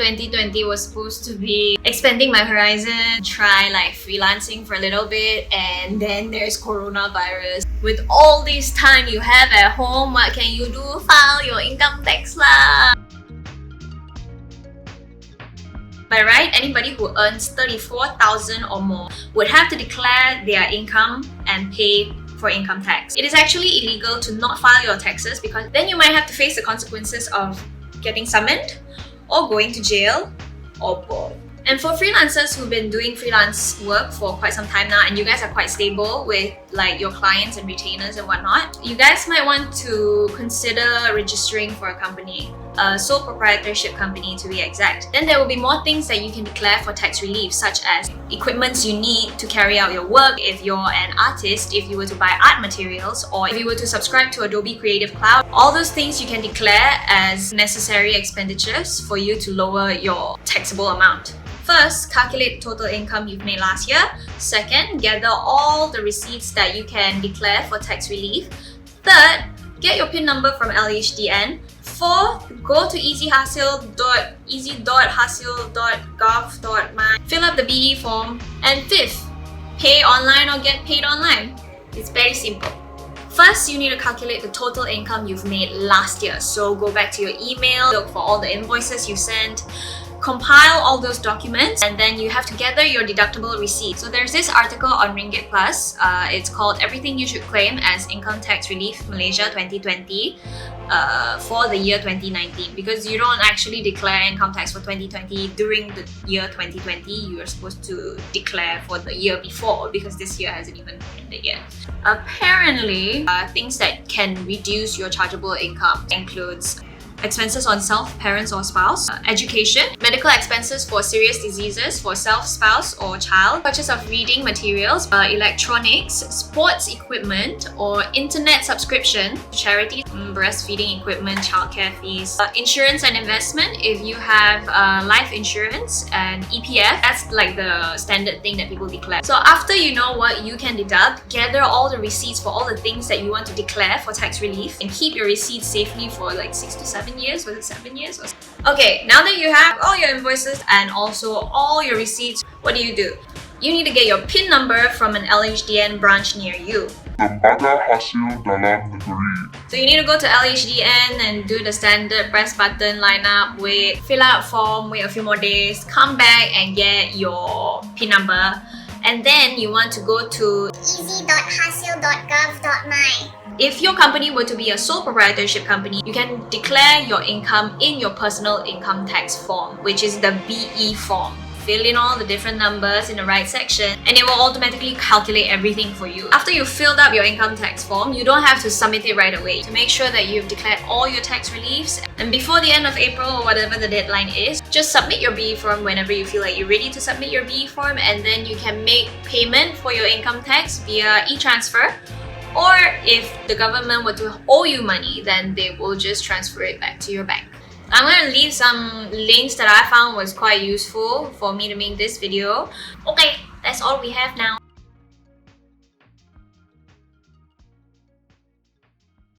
2020 was supposed to be expanding my horizon, try like freelancing for a little bit, and then there's coronavirus. With all this time you have at home, what can you do? File your income tax lah! By right, anybody who earns 34,000 or more would have to declare their income and pay for income tax. It is actually illegal to not file your taxes because then you might have to face the consequences of getting summoned or going to jail or both. And for freelancers who've been doing freelance work for quite some time now and you guys are quite stable with like your clients and retainers and whatnot, you guys might want to consider registering for a company, a sole proprietorship company to be exact. Then there will be more things that you can declare for tax relief, such as equipments you need to carry out your work if you're an artist, if you were to buy art materials, or if you were to subscribe to Adobe Creative Cloud. All those things you can declare as necessary expenditures for you to lower your taxable amount. First, calculate total income you've made last year. Second, gather all the receipts that you can declare for tax relief. Third, get your PIN number from LHDN. Fourth, go to easy.hasil.gov.my, fill up the BE form. And fifth, pay online or get paid online. It's very simple. First, you need to calculate the total income you've made last year. So go back to your email, look for all the invoices you sent, compile all those documents, and then you have to gather your deductible receipt. So there's this article on RINGGITPLUS. It's called Everything You Should Claim as Income Tax Relief Malaysia 2020 for the year 2019, because you don't actually declare income tax for 2020 during the year 2020. You are supposed to declare for the year before because this year hasn't even ended yet. Apparently, things that can reduce your chargeable income includes expenses on self, parents or spouse, education, medical expenses for serious diseases for self, spouse or child, purchase of reading materials, electronics, sports equipment or internet subscription, charity, breastfeeding equipment, childcare fees, insurance and investment if you have life insurance, and EPF. That's like the standard thing that people declare. So after you know what you can deduct, gather all the receipts for all the things that you want to declare for tax relief and keep your receipts safely for like 6 to 7 years. Was it 7 years? Okay, now that you have all your invoices and also all your receipts, what do? You need to get your PIN number from an LHDN branch near you. So you need to go to LHDN and do the standard press button, line up, wait, fill out form, wait a few more days, come back and get your PIN number. And then you want to go to easy.hasil.gov.my. If your company were to be a sole proprietorship company, you can declare your income in your personal income tax form, which is the BE form. Fill in all the different numbers in the right section and it will automatically calculate everything for you. After you've filled up your income tax form, you don't have to submit it right away. To make sure that you've declared all your tax reliefs, and before the end of April or whatever the deadline is, just submit your BE form whenever you feel like you're ready to submit your BE form, and then you can make payment for your income tax via e-transfer. Or if the government were to owe you money, then they will just transfer it back to your bank. I'm going to leave some links that I found was quite useful for me to make this video. Okay, that's all we have now.